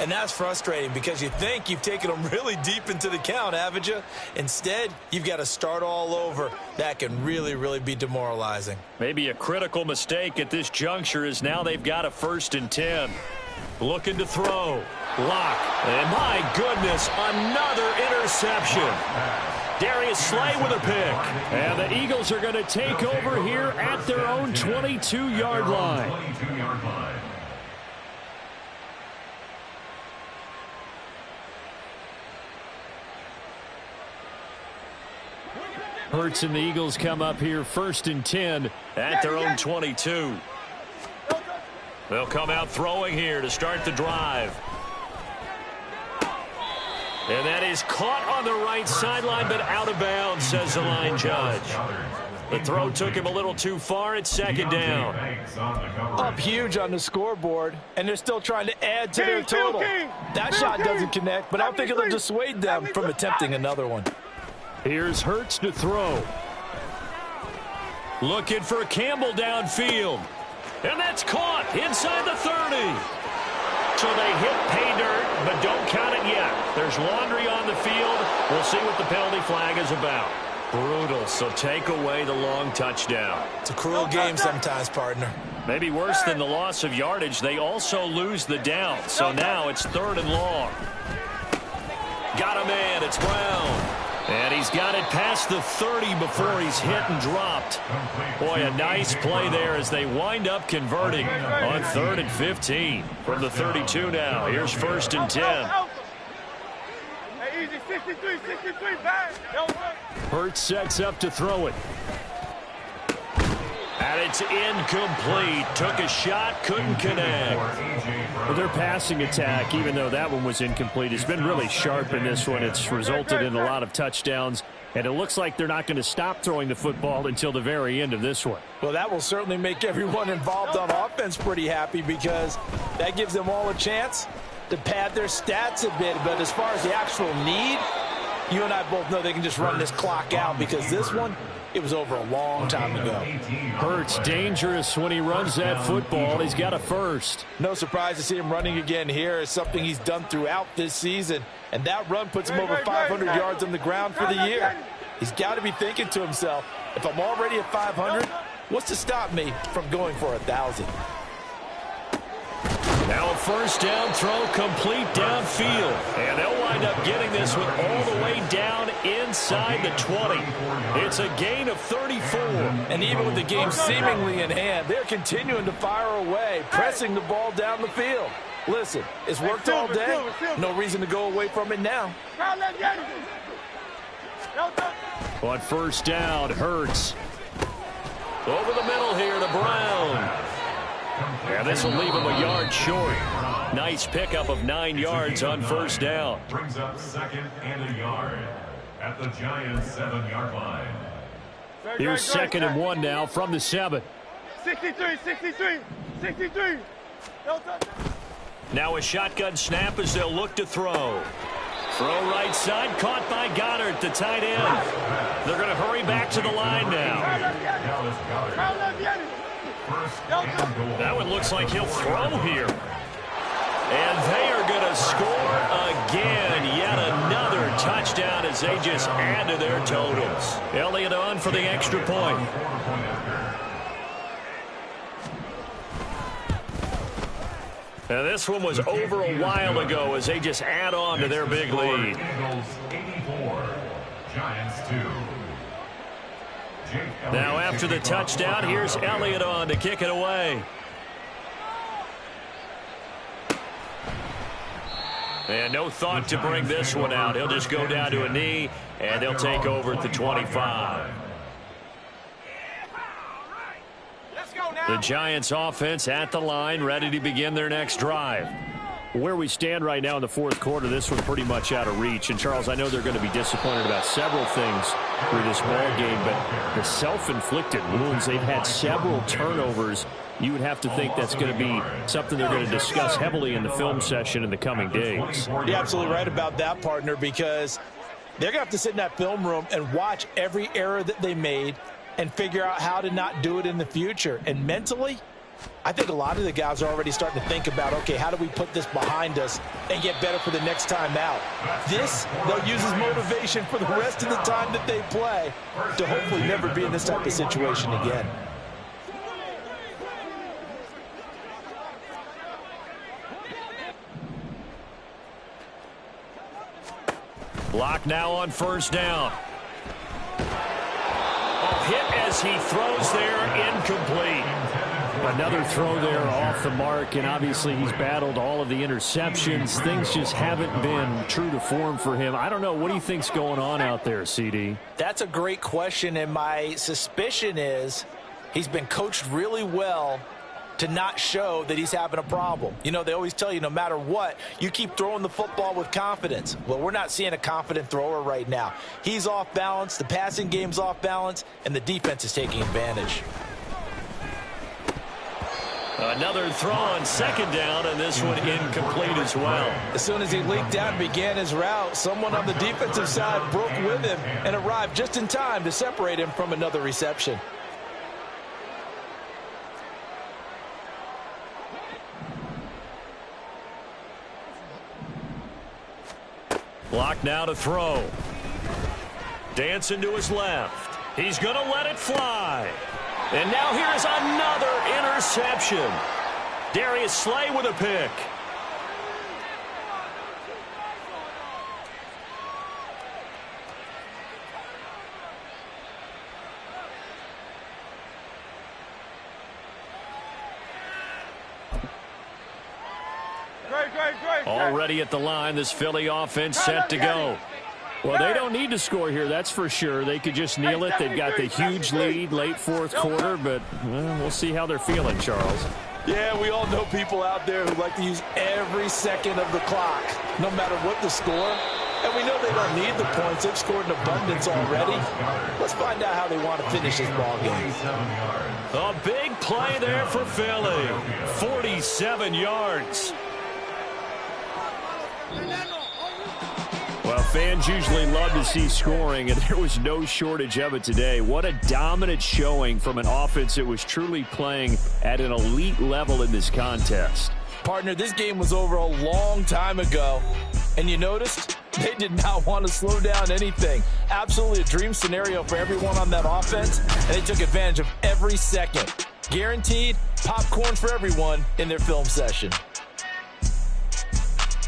And that's frustrating because you think you've taken them really deep into the count, haven't you? Instead, you've got to start all over. That can really, really be demoralizing.
Maybe a critical mistake at this juncture is now they've got a 1st and 10. Looking to throw. Locke. And my goodness, another interception. Darius Slay with a pick.
And the Eagles are going to take over here at their own 22-yard line. Hurts and the Eagles come up here 1st and 10
at their own 22. They'll come out throwing here to start the drive. And that is caught on the right sideline, but out of bounds, says the line judge. The throw took him a little too far. It's 2nd down.
Up huge on the scoreboard, and they're still trying to add to their total. That shot doesn't connect, but I don't think it'll dissuade them from attempting another one.
Here's Hurts to throw.
Looking for Campbell downfield. And that's caught inside the 30. So they hit pay dirt, but don't count it yet. There's laundry on the field. We'll see what the penalty flag is about. Brutal, so take away the long touchdown.
It's a cruel game sometimes, partner.
Maybe worse than the loss of yardage, they also lose the down. So now it's 3rd and long. Got a man, it's Brown. And he's got it past the 30 before he's hit and dropped. Boy, a nice play there as they wind up converting on 3rd and 15 from the 32 now. Here's 1st and 10.
Hurts sets up to throw it.
And it's incomplete. Took a shot, couldn't connect.
Well, their passing attack, even though that one was incomplete, has been really sharp in this one. It's resulted in a lot of touchdowns, and it looks like they're not going to stop throwing the football until the very end of this one.
Well, that will certainly make everyone involved on offense pretty happy because that gives them all a chance to pad their stats a bit. But as far as the actual need, you and I both know they can just run this clock out because this one, it was over a long time ago.
Hurts dangerous when he runs that football. He's got a first.
No surprise to see him running again here. It's something he's done throughout this season. And that run puts him over 500 yards on the ground for the year. He's got to be thinking to himself, if I'm already at 500, what's to stop me from going for 1,000?
Now a first down throw complete downfield. And they'll wind up getting this one all the way down inside the 20. It's a gain of 34.
And even with the game seemingly in hand, they're continuing to fire away, pressing the ball down the field. Listen, it's worked all day. No reason to go away from it now.
On first down, Hurts.
Over the middle here to Brown. And this will leave him a yard short. Nice pickup of 9 yards on first down.
Brings up 2nd and a yard at the Giants' 7-yard line.
Here's 2nd and 1 now from the 7.
63.
Now a shotgun snap as they'll look to throw. Throw right side, caught by Goddard, the tight end. They're going to hurry back to the line now.
First and goal.
That one looks like he'll throw here. And they are going to score again. Yet another touchdown as they just add to their totals. Elliott on for the extra point. And this one was over a while ago as they just add on to their big lead.
Eagles 84, Giants 2.
Now after the touchdown, here's Elliott on to kick it away. And no thought to bring this one out. He'll just go down to a knee, and they'll take over at the 25. The Giants offense at the line, ready to begin their next drive. Where we stand right now in the fourth quarter, this one pretty much out of reach. And, Charles, I know they're going to be disappointed about several things through this ball game, but the self-inflicted wounds, they've had several turnovers. You would have to think that's going to be something they're going to discuss heavily in the film session in the coming days.
You're absolutely right about that, partner, because they're going to have to sit in that film room and watch every error that they made and figure out how to not do it in the future. And mentally, I think a lot of the guys are already starting to think about, okay, how do we put this behind us and get better for the next time out? This, they'll use as motivation for the rest of the time that they play to hopefully never be in this type of situation again.
Block now on first down. Hit as he throws there, incomplete. Another throw there off the mark, and obviously he's battled all of the interceptions. Things just haven't been true to form for him. I don't know. What do you think's going on out there, CD?
That's a great question, and my suspicion is he's been coached really well to not show that he's having a problem. You know, they always tell you no matter what, you keep throwing the football with confidence. Well, we're not seeing a confident thrower right now. He's off balance, the passing game's off balance, and the defense is taking advantage.
Another throw on second down, and this one incomplete as well.
As soon as he leaked out and began his route, someone on the defensive side broke with him and arrived just in time to separate him from another reception.
Block now to throw. Dancing to his left. He's going to let it fly. And now here's another interception. Darius Slay with a pick. Already at the line, this Philly offense set to go. Well, they don't need to score here, that's for sure. They could just kneel it. They've got the huge lead late fourth quarter, but we'll see how they're feeling, Charles.
Yeah, we all know people out there who like to use every second of the clock, no matter what the score. And we know they don't need the points. They've scored in abundance already. Let's find out how they want to finish this ball game.
A big play there for Philly. 47 yards. Well, fans usually love to see scoring, and there was no shortage of it today. What a dominant showing from an offense that was truly playing at an elite level in this contest.
Partner, this game was over a long time ago, and you noticed they did not want to slow down anything. Absolutely a dream scenario for everyone on that offense, and they took advantage of every second. Guaranteed popcorn for everyone in their film session.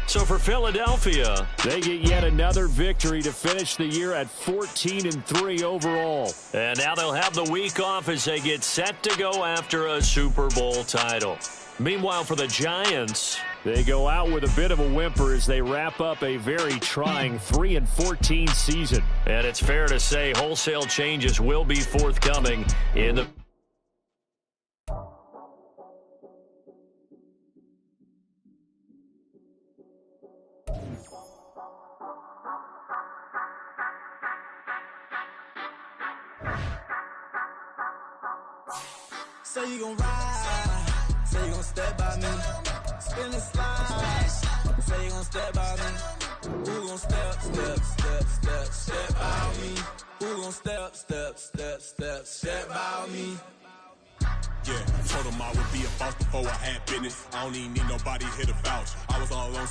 So for Philadelphia, they get yet another victory to finish the year at 14-3 overall. And now they'll have the week off as they get set to go after a Super Bowl title. Meanwhile, for the Giants, they go out with a bit of a whimper as they wrap up a very trying 3-14 season. And it's fair to say wholesale changes will be forthcoming in the
Say you gon' ride, say you gon' step by me, spin and slide, say you gon' step by me, who gon' step by me, who gon' step by me, yeah,
told him I would be a boss before I had business. I don't even need nobody here to vouch. I was all alone.